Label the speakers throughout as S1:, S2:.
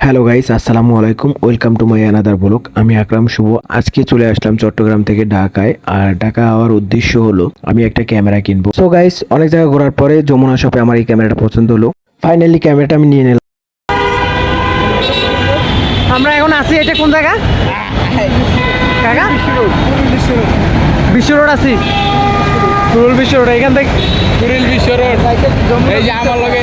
S1: Hello guys, আসসালামু আলাইকুম। Welcome to my another blog. আমি আকরাম শুভ। আজকে চলে আসলাম চট্টগ্রাম থেকে ঢাকায়। আর ঢাকা হওয়ার উদ্দেশ্য হলো আমি একটা ক্যামেরা কিনবো। সো গাইস, অনেক জায়গা ঘোরার পরে যমুনা শপে আমার এই ক্যামেরাটা পছন্দ হলো। ফাইনালি ক্যামেরাটা আমি নিয়ে নিলাম।
S2: আমরা এখন আছি, এটা কোন জায়গা কাকা? বিশ্ব রোড আছি, টুরুল বিশ্ব রোড। এখান থেকে
S3: কুড়িল বিশ্ব রোড। এই যে আমার লগে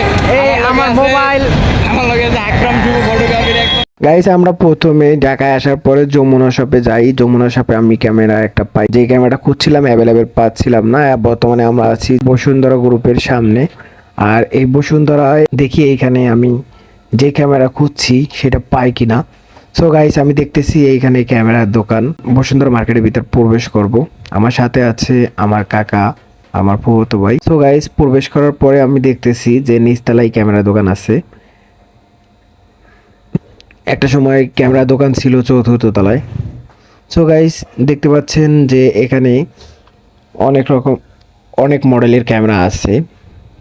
S2: আমার মোবাইল
S3: আমার লগে যে আকরাম শুভ ফটোগ্রাফির এক
S1: গাইস, আমরা প্রথমে ঢাকায় আসার পরে যমুনা শপে যাই। যমুনা শপে আমি ক্যামেরা একটা পাই। যে ক্যামেরাটা খুঁজছিলাম অ্যাভেলেবেল পাচ্ছিলাম না। বর্তমানে আমরা আছি বসুন্ধরা গ্রুপের সামনে। আর এই বসুন্ধরায় দেখি এইখানে আমি যে ক্যামেরা খুঁজছি সেটা পাই কিনা। সো গাইস, আমি দেখতেছি এইখানে ক্যামেরার দোকান। বসুন্ধরা মার্কেটের ভিতর প্রবেশ করব। আমার সাথে আছে আমার কাকা, আমার ফুফাতো ভাই। সো গাইস, প্রবেশ করার পরে আমি দেখতেছি যে নিচতলায় ক্যামেরা দোকান আছে। একটা সময় ক্যামেরা দোকান ছিল চতুর্থ তলায়। সো গাইস, দেখতে পাচ্ছেন যে এখানে অনেক মডেলের ক্যামেরা আছে,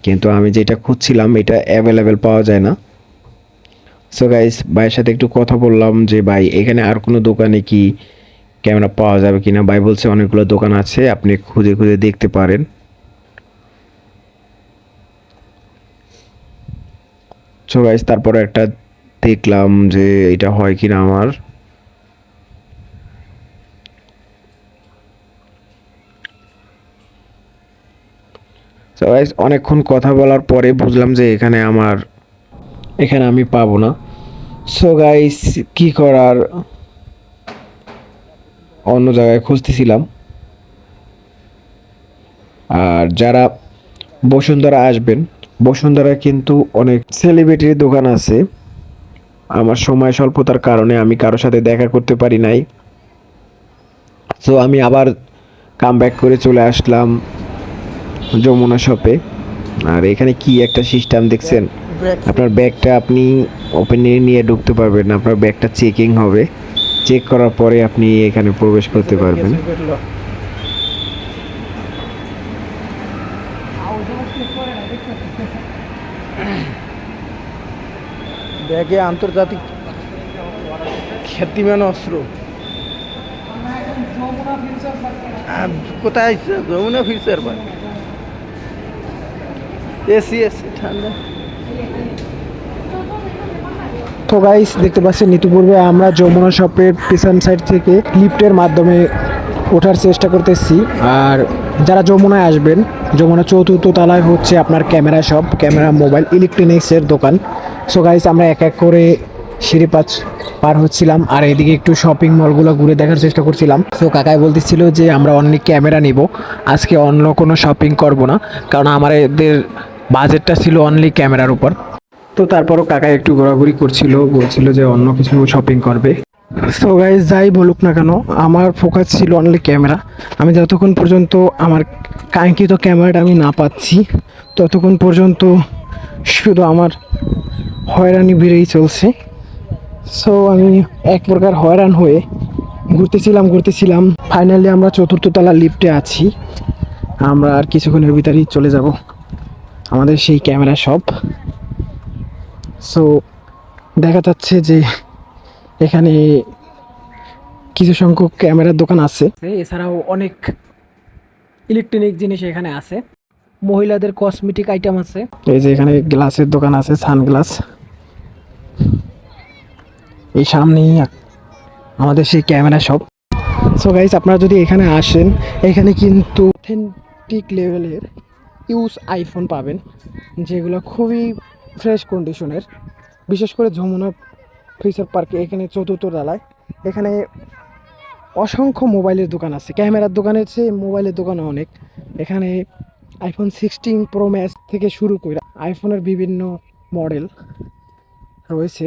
S1: কিন্তু আমি যেটা খুঁজছিলাম এটা অ্যাভেলেবেল পাওয়া যায় না। সো গাইস, ভাইয়ের সাথে একটু কথা বললাম যে ভাই, এখানে আর কোনো দোকানে কি ক্যামেরা পাওয়া যাবে কিনা। ভাই বলছে অনেকগুলো দোকান আছে, আপনি খুঁজে খুঁজে দেখতে পারেন। সো গাইস, তারপরে একটা দেখলাম যে এটা হয় কিনা আমার। সো গাইস, অনেকক্ষণ কথা বলার পরে বুঝলাম যে এখানে আমি পাবো না। সো গাইস, কি করার, অন্য জায়গায় খুঁজতেছিলাম। আর যারা বসুন্ধরা আসবেন, বসুন্ধরা কিন্তু অনেক সেলিব্রিটির দোকান আছে। আমার সময় স্বল্পতার কারণে আমি কারোর সাথে দেখা করতে পারি নাই। সো আমি আবার কাম ব্যাক করে চলে আসলাম যমুনা শপে। আর এখানে কি একটা সিস্টেম দেখছেন, আপনার ব্যাগটা আপনি ওপেন নিয়ে ঢুকতে পারবেন না। আপনার ব্যাগটা চেকিং হবে, চেক করার পরে আপনি এখানে প্রবেশ করতে পারবেন।
S2: ব্যাগে আন্তর্জাতিক খ্যাতিমান অস্ত্র। কোথায় আসছে? Jamuna Future Park. AC AC ঠান্ডা।
S4: তো গাইস, দেখতে পাচ্ছেন ইতিপূর্বে আমরা যমুনা শপের পিছন সাইড থেকে লিফটের মাধ্যমে ওঠার চেষ্টা করতেছি। আর যারা যমুনায় আসবেন, যমুনা চতুর্থ তলায় হচ্ছে আপনার ক্যামেরা শপ, ক্যামেরা মোবাইল ইলেকট্রনিক্সের দোকান। সো গাইস, আমরা এক এক করে সিঁড়ি পার হচ্ছিলাম আর এদিকে একটু শপিং মলগুলো ঘুরে দেখার চেষ্টা করছিলাম। সো কাকাই বলতেছিল যে আমরা অনলি ক্যামেরা নিব, আজকে অন্য কোনো শপিং করব না, কারণ আমাদের বাজেটটা ছিল অনলি ক্যামেরার উপর। তো তারপরও কাকা একটু ঘোরাঘুরি করছিল, বলছিল যে অন্য কিছু শপিং করবে। সো গাইস, যাই বলুক না কেন, আমার ফোকাস ছিল অনলি ক্যামেরা। আমি যতক্ষণ পর্যন্ত আমার কাঙ্ক্ষিত ক্যামেরাটা আমি না পাচ্ছি, ততক্ষণ পর্যন্ত শুধু আমার হয়রানি বেড়েই চলছে। সো আমি এক প্রকার হয়রান হয়ে ঘুরতেছিলাম। ফাইনালি আমরা চতুর্থ তলা লিফটে আছি। আমরা আর কিছুক্ষণের ভিতরেই চলে যাব আমাদের সেই ক্যামেরা শপ। সো দেখা যাচ্ছে যে এখানে কিছু সংখ্যক ক্যামেরার দোকান আছে, এছাড়াও অনেক ইলেকট্রনিক জিনিস এখানে আছে, মহিলাদের কসমেটিক আইটেম আছে। এই যে এখানে গ্লাসের দোকান আছে, সানগ্লাস। এই সামনেই আমাদের সেই ক্যামেরা শপ। সো গাইস, আপনারা যদি এখানে আসেন, এখানে কিন্তু অথেন্টিক লেভেলের ইউজ আইফোন পাবেন, যেগুলো খুবই ফ্রেশ কন্ডিশনের। বিশেষ করে যমুনা ফিউচার পার্কে, এখানে চতুর্থ তলায় এখানে অসংখ্য মোবাইলের দোকান আছে। ক্যামেরার দোকানের চেয়ে মোবাইলের দোকানও অনেক। এখানে আইফোন 16 প্রো ম্যাক্স থেকে শুরু করে আইফোনের বিভিন্ন মডেল রয়েছে,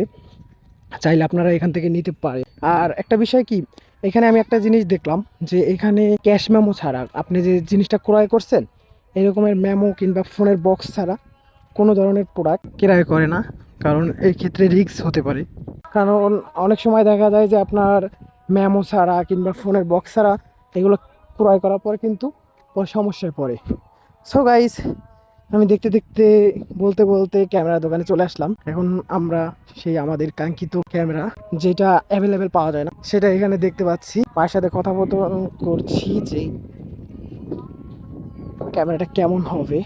S4: চাইলে আপনারা এখান থেকে নিতে পারেন। আর একটা বিষয় কি, এখানে আমি একটা জিনিস দেখলাম যে এখানে ক্যাশ মেমো ছাড়া আপনি যে জিনিসটা ক্রয় করছেন, এরকমের মেমো কিংবা ফোনের বক্স ছাড়া কোনো ধরনের প্রোডাক্ট ক্রয় করে না, কারণ এই ক্ষেত্রে রিস্ক হতে পারে। কারণ অনেক সময় দেখা যায় যে আপনার মেমো ছাড়া কিংবা ফোনের বক্স ছাড়া এগুলো ক্রয় করার পর কিন্তু পরে সমস্যায় পড়ে। সো গাইস, আমি দেখতে দেখতে বলতে বলতে ক্যামেরা দোকানে চলে আসলাম। এখন আমরা সেই আমাদের কাঙ্ক্ষিত ক্যামেরা যেটা অ্যাভেলেবেল পাওয়া যায় না সেটা এখানে দেখতে পাচ্ছি। ভাইয়ের সাথে কথা করছি যে ক্যামেরাটা কেমন হবে।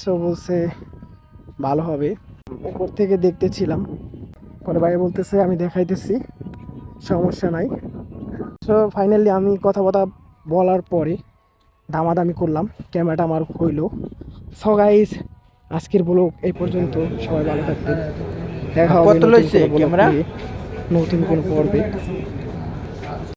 S4: সো বলছে ভালো হবে। উপর থেকে দেখতেছিলাম, পরে ভাই বলতেছে আমি দেখাইতেছি, সমস্যা নাই। সো ফাইনালি আমি কথা বলার পরে দামাদামি করলাম, ক্যামেরাটা আমার হইলো। সো গাইস, আজকের ব্লগ এই পর্যন্ত। সবাই ভালো থাকবেন, দেখা হবে
S2: কত লইছে ক্যামেরা?
S4: নতুন কোনো পর্বে।